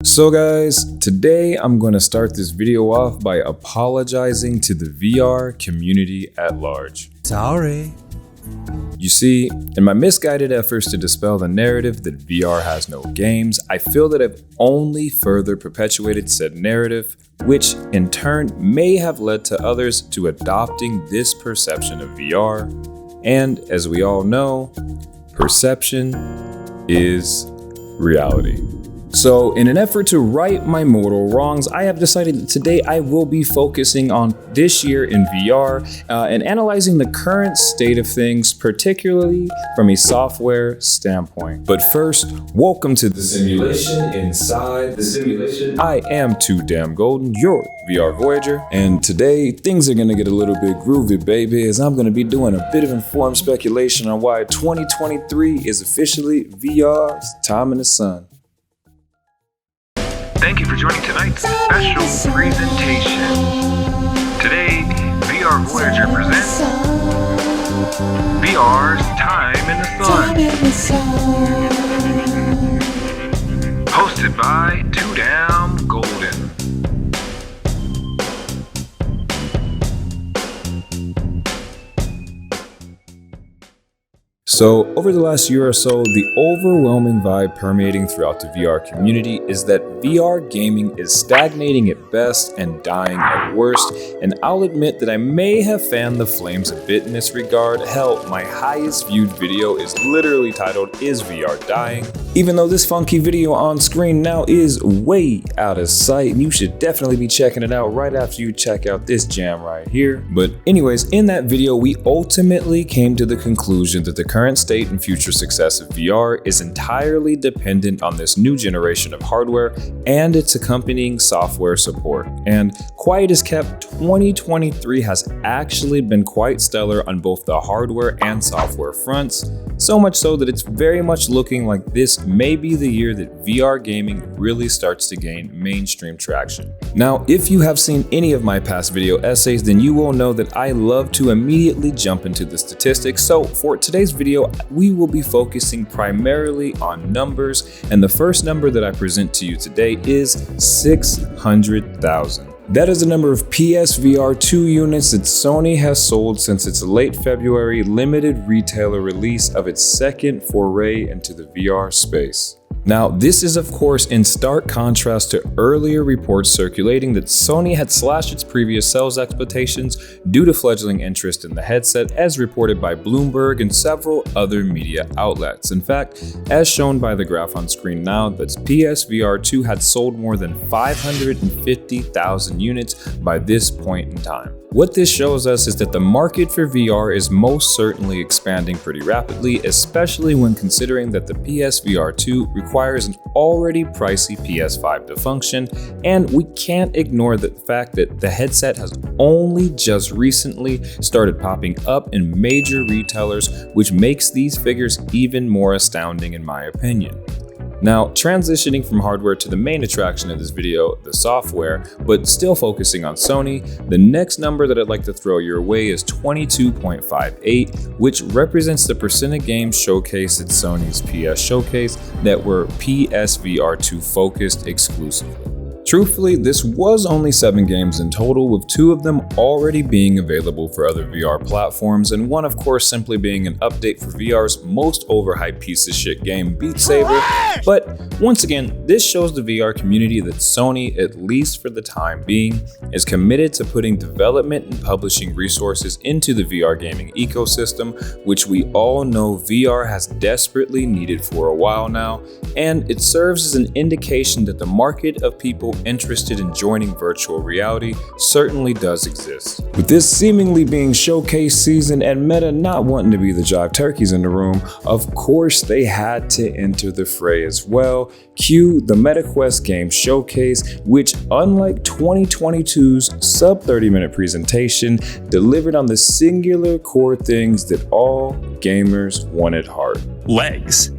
So guys, today I'm going to start this video off by apologizing to the VR community at large. Sorry. You see, in my misguided efforts to dispel the narrative that VR has no games, I feel that I've only further perpetuated said narrative, which in turn may have led to others to adopting this perception of VR. And as we all know, perception is reality. So in an effort to right my mortal wrongs, I have decided that today I will be focusing on this year in VR and analyzing the current state of things, particularly from a software standpoint. But first, welcome to the simulation inside the simulation. I am Tooodamngolden, your VR Voyager, and today things are gonna get a little bit groovy, baby, as I'm gonna be doing a bit of informed speculation on why 2023 is officially VR's time in the sun. Thank you for joining tonight's special presentation. Today, VR Voyager presents VR's Time in the Sun. Hosted by Tooodamngolden. So over the last year or so, the overwhelming vibe permeating throughout the VR community is that VR gaming is stagnating at best and dying at worst, and I'll admit that I may have fanned the flames a bit in this regard. Hell, my highest viewed video is literally titled, "Is VR Dying?" Even though this funky video on screen now is way out of sight, and you should definitely be checking it out right after you check out this jam right here. But anyways, in that video, we ultimately came to the conclusion that the current state and future success of VR is entirely dependent on this new generation of hardware and its accompanying software support. And quiet as kept, 2023 has actually been quite stellar on both the hardware and software fronts, so much so that it's very much looking like this may be the year that VR gaming really starts to gain mainstream traction. Now, if you have seen any of my past video essays, then you will know that I love to immediately jump into the statistics. So for today's video, we will be focusing primarily on numbers, and the first number that I present to you today is 600,000. That is the number of PSVR 2 units that Sony has sold since its late February limited retailer release of its second foray into the VR space. Now, this is of course in stark contrast to earlier reports circulating that Sony had slashed its previous sales expectations due to fledgling interest in the headset, as reported by Bloomberg and several other media outlets. In fact, as shown by the graph on screen now, that PSVR 2 had sold more than 550,000 units by this point in time. What this shows us is that the market for VR is most certainly expanding pretty rapidly, especially when considering that the PSVR 2 requires an already pricey PS5 to function, and we can't ignore the fact that the headset has only just recently started popping up in major retailers, which makes these figures even more astounding in my opinion. Now, transitioning from hardware to the main attraction of this video, the software, but still focusing on Sony, the next number that I'd like to throw your way is 22.58, which represents the percent of games showcased at Sony's PS Showcase that were PSVR 2 focused exclusively. Truthfully, this was only 7 games in total, with 2 of them already being available for other VR platforms, and one of course simply being an update for VR's most overhyped piece of shit game, Beat Saber. But once again, this shows the VR community that Sony, at least for the time being, is committed to putting development and publishing resources into the VR gaming ecosystem, which we all know VR has desperately needed for a while now, and it serves as an indication that the market of people people interested in joining virtual reality certainly does exist. With this seemingly being showcase season and Meta not wanting to be the jive turkeys in the room, of course they had to enter the fray as well. Cue the MetaQuest Game Showcase, which unlike 2022's sub 30-minute presentation, delivered on the singular core things that all gamers wanted hard. Legs.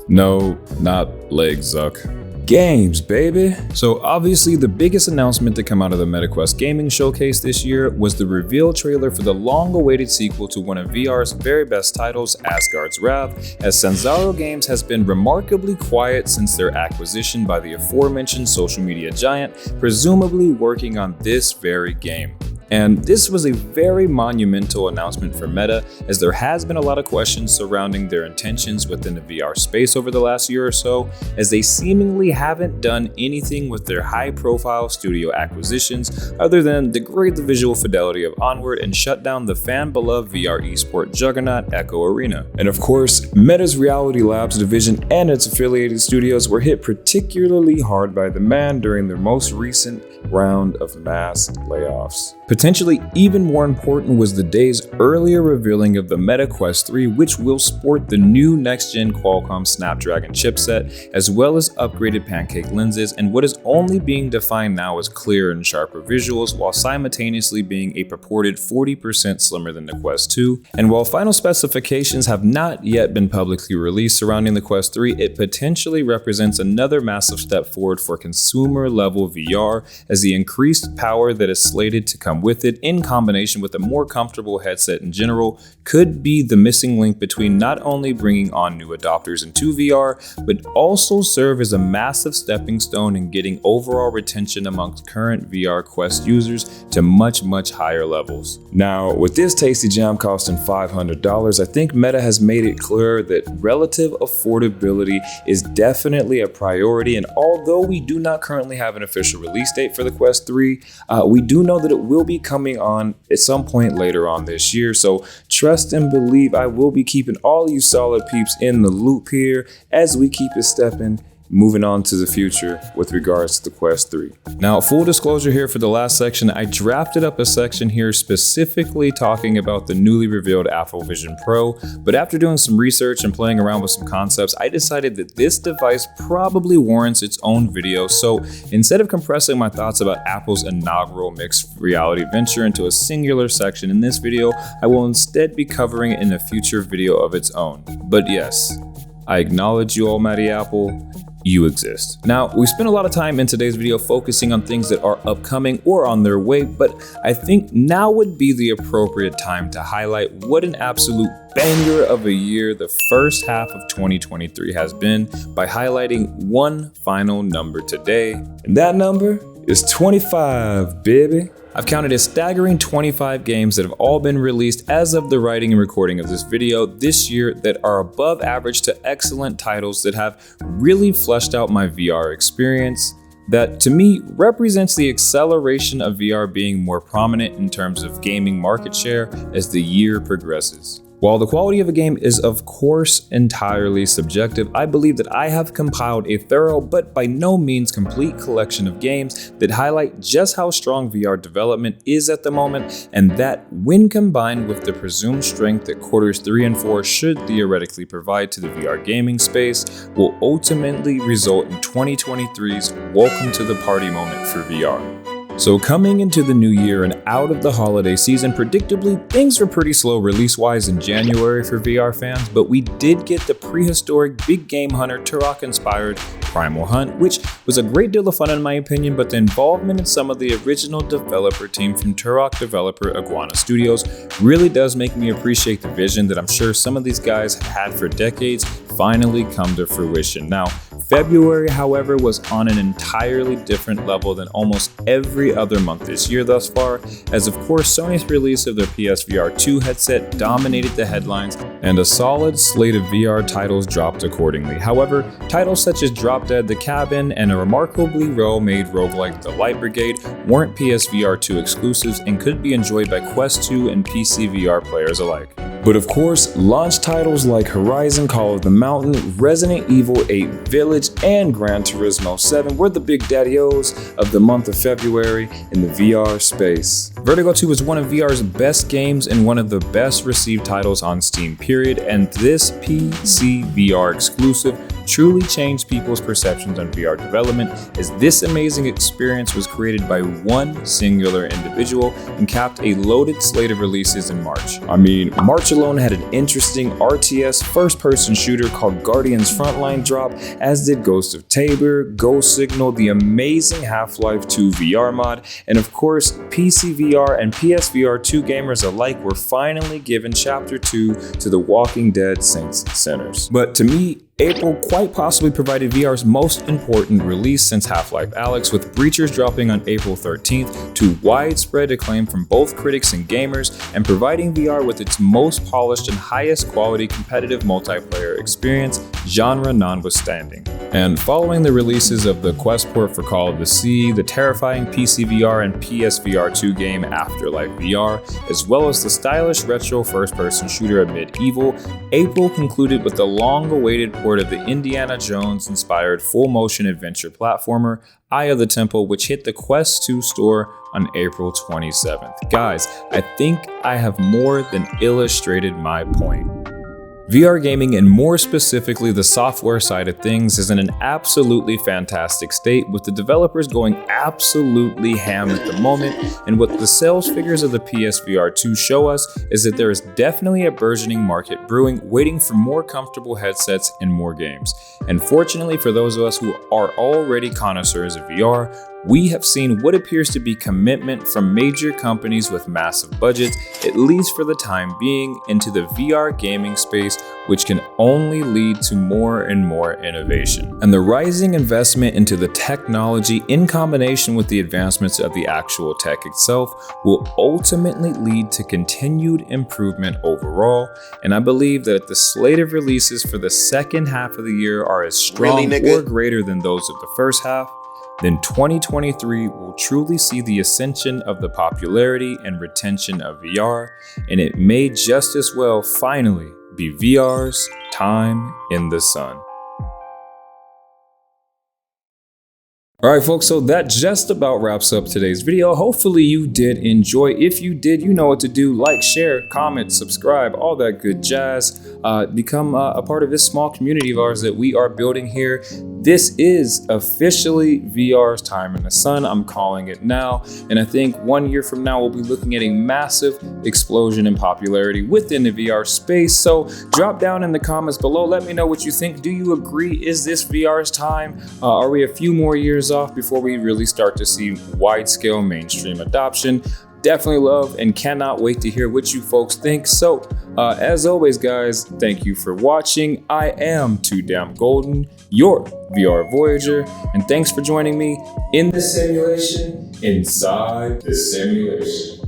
No, not legs, Zuck. Games, baby! So obviously the biggest announcement to come out of the MetaQuest Gaming Showcase this year was the reveal trailer for the long-awaited sequel to one of VR's very best titles, Asgard's Wrath, as Sanzaro Games has been remarkably quiet since their acquisition by the aforementioned social media giant, presumably working on this very game. And this was a very monumental announcement for Meta, as there has been a lot of questions surrounding their intentions within the VR space over the last year or so, as they seemingly haven't done anything with their high-profile studio acquisitions other than degrade the visual fidelity of Onward and shut down the fan-beloved VR esport juggernaut Echo Arena. And of course, Meta's Reality Labs division and its affiliated studios were hit particularly hard by demand during their most recent round of mass layoffs. Potentially even more important was the day's earlier revealing of the Meta Quest 3, which will sport the new next-gen Qualcomm Snapdragon chipset, as well as upgraded pancake lenses and what is only being defined now as clearer and sharper visuals, while simultaneously being a purported 40% slimmer than the Quest 2. And while final specifications have not yet been publicly released surrounding the Quest 3, it potentially represents another massive step forward for consumer-level VR, as the increased power that is slated to come with it, in combination with a more comfortable headset in general, could be the missing link between not only bringing on new adopters into VR, but also serve as a massive stepping stone in getting overall retention amongst current VR Quest users to much higher levels. Now, with this tasty jam costing $500, I think Meta has made it clear that relative affordability is definitely a priority, and although we do not currently have an official release date for the Quest 3, we do know that it will be coming on at some point later on this year, so trust and believe I will be keeping all you solid peeps in the loop here as we keep it stepping, moving on to the future with regards to the Quest 3. Now, full disclosure here for the last section, I drafted up a section here specifically talking about the newly revealed Apple Vision Pro, but after doing some research and playing around with some concepts, I decided that this device probably warrants its own video, so instead of compressing my thoughts about Apple's inaugural mixed reality venture into a singular section in this video, I will instead be covering it in a future video of its own. But yes, I acknowledge you, almighty Apple. You exist. Now, we spent a lot of time in today's video focusing on things that are upcoming or on their way, but I think now would be the appropriate time to highlight what an absolute banger of a year the first half of 2023 has been by highlighting one final number today, and that number is 25, baby. I've counted a staggering 25 games that have all been released as of the writing and recording of this video this year that are above average to excellent titles that have really fleshed out my VR experience, that to me represents the acceleration of VR being more prominent in terms of gaming market share as the year progresses. While the quality of a game is of course entirely subjective, I believe that I have compiled a thorough but by no means complete collection of games that highlight just how strong VR development is at the moment, and that when combined with the presumed strength that quarters 3 and 4 should theoretically provide to the VR gaming space, will ultimately result in 2023's welcome to the party moment for VR. So coming into the new year and out of the holiday season, predictably, things were pretty slow release-wise in January for VR fans, but we did get the prehistoric Big Game Hunter Turok-inspired Primal Hunt, which was a great deal of fun in my opinion, but the involvement in some of the original developer team from Turok developer Iguana Studios really does make me appreciate the vision that I'm sure some of these guys have had for decades finally come to fruition. Now, February, however, was on an entirely different level than almost every other month this year thus far, as of course Sony's release of their PSVR 2 headset dominated the headlines, and a solid slate of VR titles dropped accordingly. However, titles such as Drop Dead The Cabin and a remarkably well-made roguelike The Light Brigade weren't PSVR 2 exclusives and could be enjoyed by Quest 2 and PC VR players alike. But of course, launch titles like Horizon Call of the Mountain, Resident Evil 8 Village, and Gran Turismo 7 were the big daddy-os of the month of February in the VR space. Vertigo 2 is one of VR's best games and one of the best received titles on Steam period, and this PC VR exclusive truly changed people's perceptions on VR development, as this amazing experience was created by one singular individual and capped a loaded slate of releases in March. I mean, March alone had an interesting RTS first-person shooter called Guardian's Frontline drop, as did Ghost of Tabor, Ghost Signal, the amazing Half-Life 2 VR mod, and of course, PC VR and PSVR 2 gamers alike were finally given Chapter 2 to The Walking Dead Saints and Sinners. But to me, April quite possibly provided VR's most important release since Half-Life Alyx, with Breachers dropping on April 13th to widespread acclaim from both critics and gamers, and providing VR with its most polished and highest quality competitive multiplayer experience, genre notwithstanding. And following the releases of the Quest port for Call of the Sea, the terrifying PC VR and PSVR 2 game Afterlife VR, as well as the stylish retro first-person shooter Amid Evil, April concluded with the long-awaited port of the Indiana Jones-inspired full-motion adventure platformer Eye of the Temple, which hit the Quest 2 store on April 27th. Guys, I think I have more than illustrated my point. VR gaming, and more specifically the software side of things, is in an absolutely fantastic state, with the developers going absolutely ham at the moment, and what the sales figures of the PSVR 2 show us is that there is definitely a burgeoning market brewing, waiting for more comfortable headsets and more games. And fortunately for those of us who are already connoisseurs of VR, we have seen what appears to be commitment from major companies with massive budgets, at least for the time being, into the VR gaming space, which can only lead to more and more innovation. And the rising investment into the technology, in combination with the advancements of the actual tech itself, will ultimately lead to continued improvement overall. And I believe that the slate of releases for the second half of the year are as strong or greater than those of the first half, then 2023 will truly see the ascension of the popularity and retention of VR, and it may just as well finally be VR's time in the sun. Alright folks, so that just about wraps up today's video. Hopefully you did enjoy. If you did, you know what to do. Like, share, comment, subscribe, all that good jazz. Become a part of this small community of ours that we are building here. This is officially VR's time in the sun. I'm calling it now. And I think 1 year from now, we'll be looking at a massive explosion in popularity within the VR space. So drop down in the comments below. Let me know what you think. Do you agree? Is this VR's time? Are we a few more years off before we really start to see wide-scale mainstream adoption? Definitely love and cannot wait to hear what you folks think. So as always, guys, thank you for watching. I am Tooodamngolden, your VR Voyager, and thanks for joining me in the simulation inside the simulation.